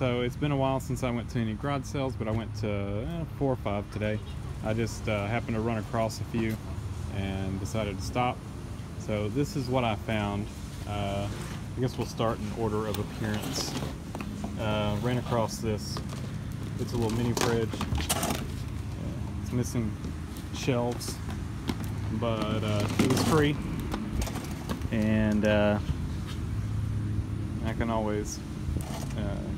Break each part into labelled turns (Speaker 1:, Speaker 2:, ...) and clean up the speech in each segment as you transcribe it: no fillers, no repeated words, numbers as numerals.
Speaker 1: So it's been a while since I went to any garage sales, but I went to 4 or 5 today. I just happened to run across a few and decided to stop. So this is what I found. I guess we'll start in order of appearance. Ran across this. It's a little mini fridge. It's missing shelves, but it was free, and I can always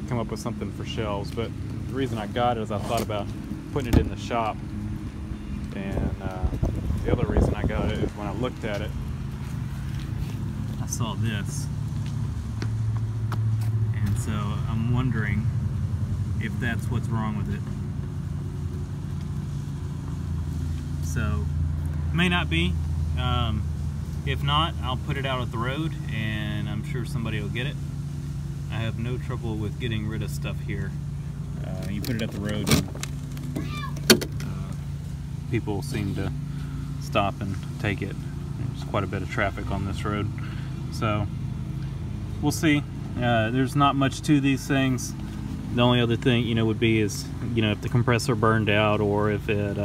Speaker 1: come up with something for shelves. But the reason I got it is I thought about putting it in the shop, and the other reason I got it is when I looked at it, I saw this, and so I'm wondering if that's what's wrong with it. So, may not be. If not, I'll put it out at the road and I'm sure somebody will get it. I have no trouble with getting rid of stuff here. You put it at the road, people seem to stop and take it. There's quite a bit of traffic on this road. So, we'll see. There's not much to these things. The only other thing, would be is, if the compressor burned out or if it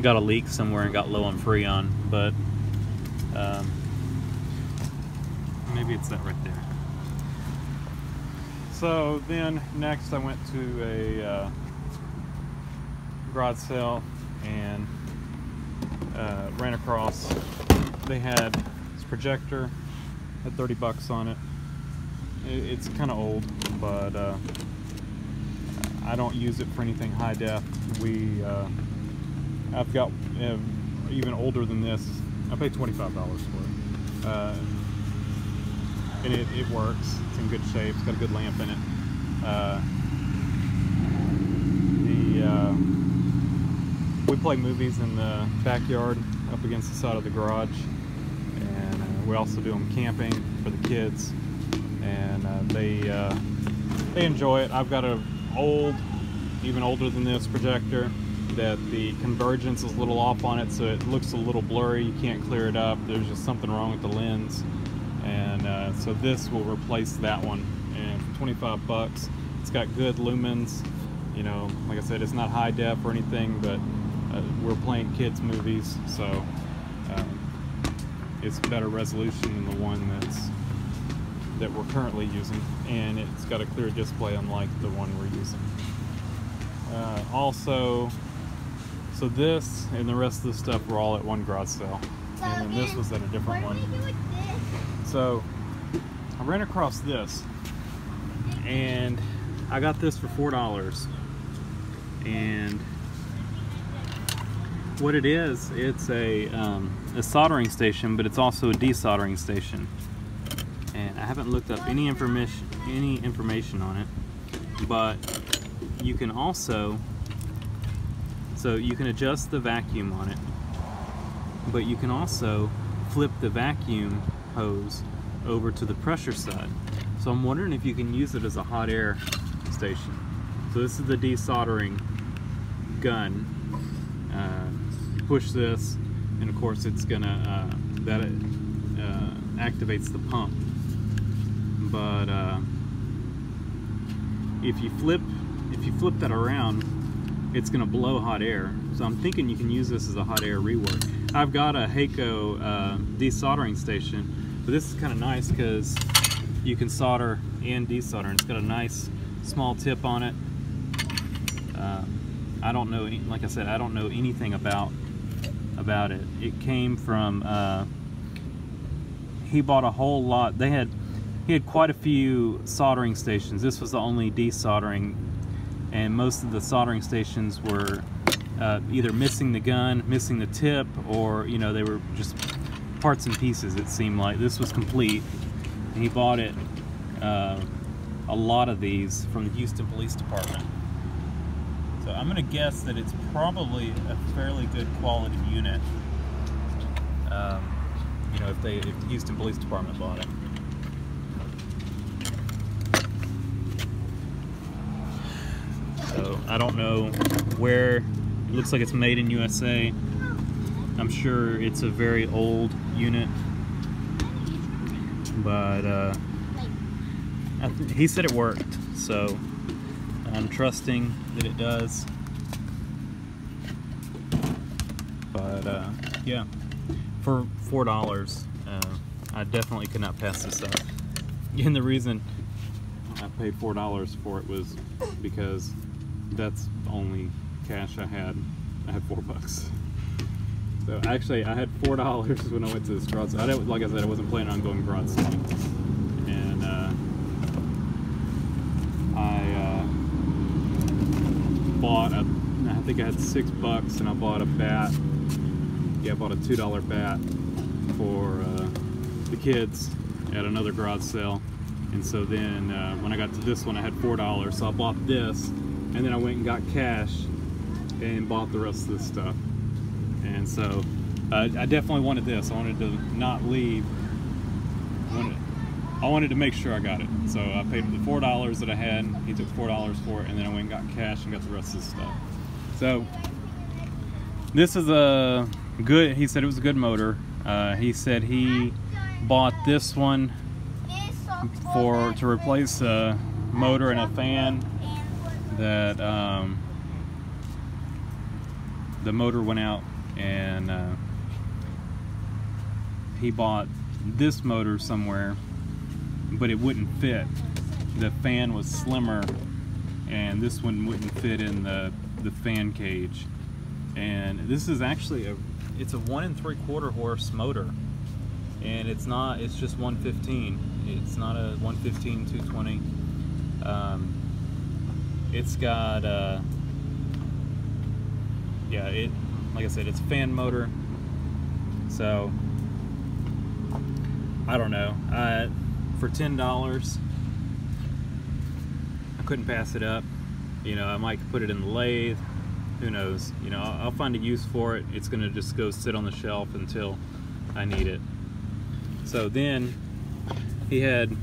Speaker 1: got a leak somewhere and got low on Freon, but maybe it's that right there. So then next I went to a garage sale and ran across, they had this projector, had 30 bucks on it. It's kind of old, but I don't use it for anything high def. I've got even older than this. I paid $25 for it, and it works. It's in good shape. It's got a good lamp in it. We play movies in the backyard up against the side of the garage, and we also do them camping for the kids, and they enjoy it. I've got an old, even older than this projector that the convergence is a little off on it, so it looks a little blurry. You can't clear it up. There's just something wrong with the lens, and so this will replace that one. And for 25 bucks, it's got good lumens. Like I said, it's not high def or anything, but we're playing kids movies, so it's better resolution than the one that we're currently using, and it's got a clear display unlike the one we're using. Also, so this and the rest of the stuff were all at one garage sale, and then this was at a different one. So I ran across this, and I got this for $4. And what it is, it's a soldering station, but it's also a desoldering station. And I haven't looked up any information on it, but you can also, so you can adjust the vacuum on it, but you can also flip the vacuum hose over to the pressure side. So I'm wondering if you can use it as a hot air station. So this is the desoldering gun. You push this, and of course it's gonna activates the pump. But if you flip that around, it's gonna blow hot air. So I'm thinking you can use this as a hot air rework. I've got a Hakko desoldering station, but this is kind of nice because you can solder and desolder, and it's got a nice small tip on it. I don't know, like I said, I don't know anything about it. It came from, he bought a whole lot. He had quite a few soldering stations. This was the only desoldering, and most of the soldering stations were either missing the gun, missing the tip, or they were just parts and pieces. It seemed like this was complete, and he bought it, a lot of these from the Houston Police Department. So I'm going to guess that it's probably a fairly good quality unit. If the Houston Police Department bought it. So I don't know where. It looks like it's made in USA. I'm sure it's a very old unit, but he said it worked. so I'm trusting that it does. But yeah, for $4, I definitely could not pass this up. And the reason I paid $4 for it was because that's the only cash I had. I had $4. So actually, I had $4 when I went to this garage sale. Like I said, I wasn't planning on going garage selling. And I bought I think I had $6, and I bought a bat. Yeah, I bought a $2 bat for the kids at another garage sale. And so then when I got to this one, I had $4, so I bought this, and then I went and got cash and bought the rest of this stuff. And so I definitely wanted this. I wanted to not leave. I wanted to make sure I got it. So I paid the $4 that I had. He took $4 for it, and then I went and got cash and got the rest of the stuff. So this is a good, he said it was a good motor. He said he bought this one to replace a motor and a fan that the motor went out, and he bought this motor somewhere, but it wouldn't fit. The fan was slimmer, and this one wouldn't fit in the fan cage. And this is actually it's a 1 3/4 horse motor, and it's just 115. It's not a 115 220. It's got yeah, like I said, it's a fan motor. So I don't know, for $10 I couldn't pass it up. You know, I might put it in the lathe, who knows. You know, I'll find a use for it. It's gonna just go sit on the shelf until I need it. So then he had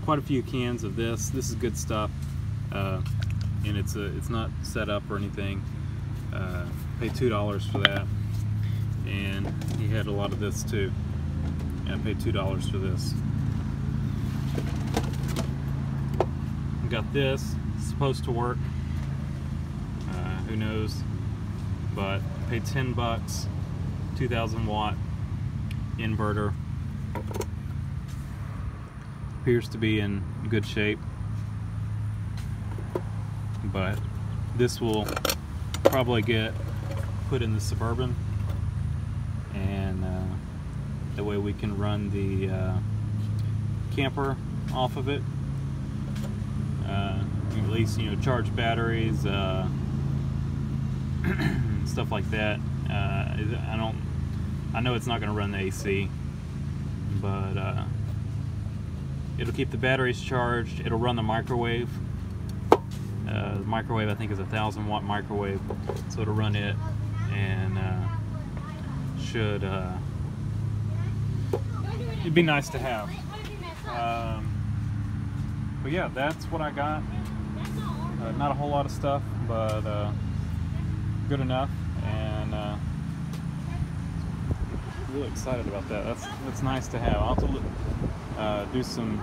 Speaker 1: quite a few cans of this. This is good stuff, and it's not set up or anything. Paid $2 for that, and he had a lot of this too. And I paid $2 for this. Got this. It's supposed to work. Who knows? But paid $10. 2,000 watt inverter. Appears to be in good shape, but this will probably get put in the Suburban, and that way we can run the camper off of it. At least, you know, charge batteries, stuff like that. I know it's not going to run the AC, but it'll keep the batteries charged. It'll run the microwave. The microwave, I think, is a 1,000 watt microwave, so it'll run it, and should it'd be nice to have. But yeah, that's what I got. Not a whole lot of stuff, but good enough, and really excited about that. That's nice to have. I'll have to do some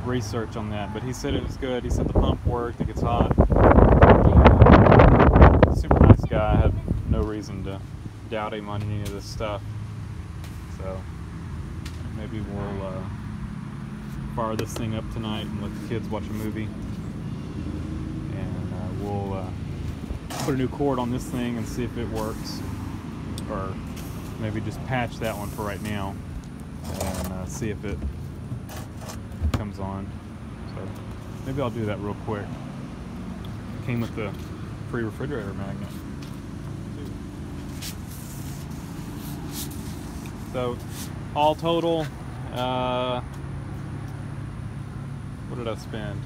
Speaker 1: research on that, but he said it was good. He said the pump worked, it gets hot. Super nice guy. I have no reason to doubt him on any of this stuff. So maybe we'll fire this thing up tonight and let the kids watch a movie, and we'll put a new cord on this thing and see if it works, or maybe just patch that one for right now and see if it comes on. So maybe I'll do that real quick. It came with the free refrigerator magnet. So all total, what did I spend?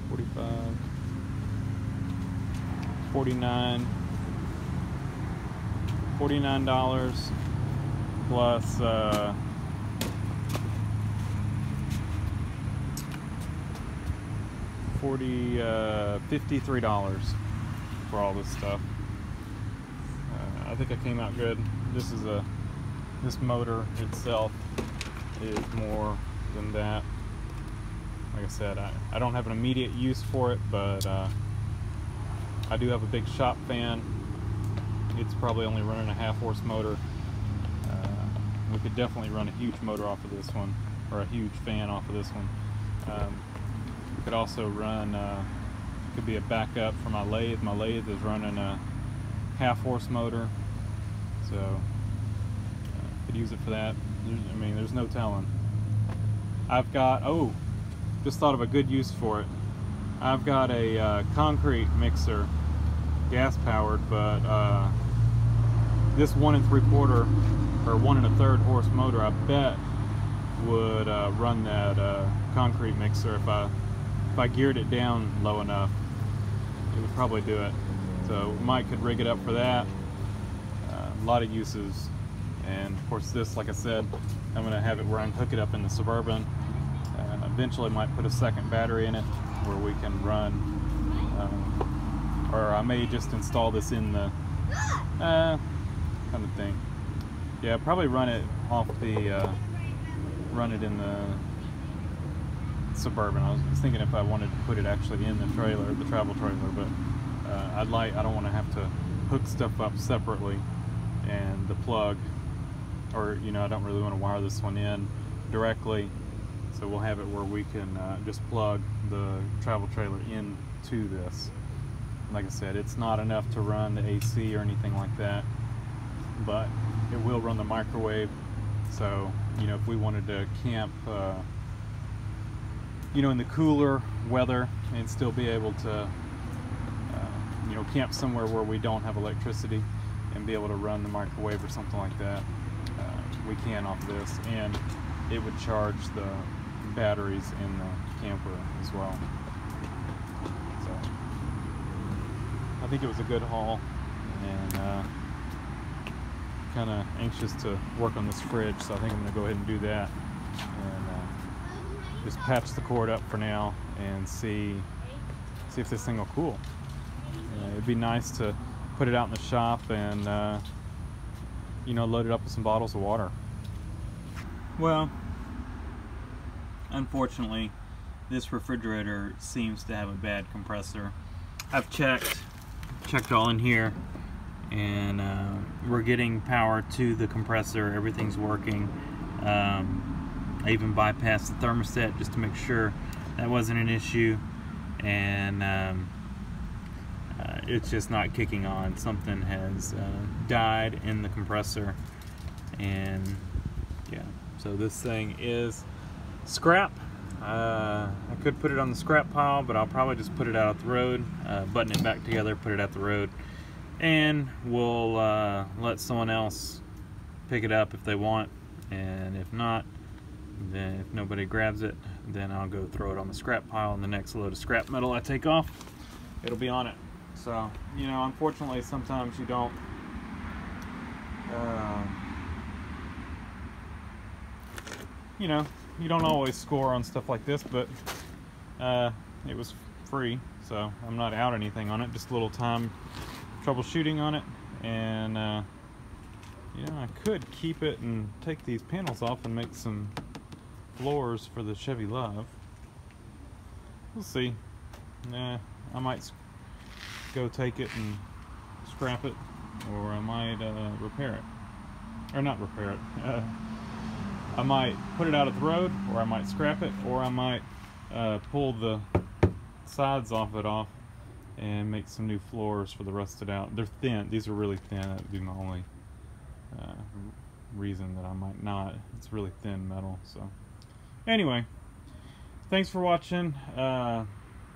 Speaker 1: 35, 45, 49, $49 plus $53 for all this stuff. I think I came out good. This motor itself is more than that. Like I said, I don't have an immediate use for it, but I do have a big shop fan. It's probably only running a 1/2 horse motor. We could definitely run a huge motor off of this one, or a huge fan off of this one. We could also run, could be a backup for my lathe. My lathe is running a 1/2 horse motor, so could use it for that. I mean, there's no telling. I've got, oh, just thought of a good use for it. I've got a concrete mixer, gas powered, but this 1 3/4 or 1 1/3 horse motor, I bet would run that concrete mixer if I geared it down low enough. It would probably do it. So Mike could rig it up for that. A lot of uses, and of course this, like I said, I'm going to have it where I can hook it up in the Suburban. Eventually might put a second battery in it where we can run, or I may just install this in the kind of thing. Yeah, probably run it off the run it in the Suburban. I was thinking if I wanted to put it actually in the trailer, the travel trailer, but I don't want to have to hook stuff up separately, and the plug, or you know, I don't really want to wire this one in directly, so we'll have it where we can just plug the travel trailer into this. Like I said, it's not enough to run the AC or anything like that, but it will run the microwave. So you know, if we wanted to camp you know, in the cooler weather and still be able to you know, camp somewhere where we don't have electricity and be able to run the microwave or something like that, we can off this, and it would charge the batteries in the camper as well. So I think it was a good haul, and kind of anxious to work on this fridge, so I think I'm going to go ahead and do that, and just patch the cord up for now and see if this thing will cool. It'd be nice to put it out in the shop and you know, load it up with some bottles of water. Well, unfortunately, this refrigerator seems to have a bad compressor. I've checked all in here, and we're getting power to the compressor. Everything's working. I even bypassed the thermostat just to make sure that wasn't an issue, and it's just not kicking on. Something has died in the compressor, and yeah, so this thing is scrap. I could put it on the scrap pile, but I'll probably just put it out at the road, button it back together, put it at the road, and we'll let someone else pick it up if they want, and if not, then if nobody grabs it, then I'll go throw it on the scrap pile, and the next load of scrap metal I take off, it'll be on it. So, you know, unfortunately, sometimes you don't you know, you don't always score on stuff like this, but it was free, so I'm not out anything on it, just a little time troubleshooting on it. And you know, I could keep it and take these panels off and make some floors for the Chevy Love. We'll see. I might go take it and scrap it, or I might repair it, or not repair it. I might put it out at the road, or I might scrap it, or I might pull the sides off it and make some new floors for the rusted out. They're thin. These are really thin. That would be my only reason that I might not. It's really thin metal. So anyway, thanks for watching.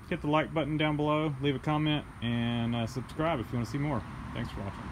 Speaker 1: Hit the like button down below, leave a comment, and subscribe if you want to see more. Thanks for watching.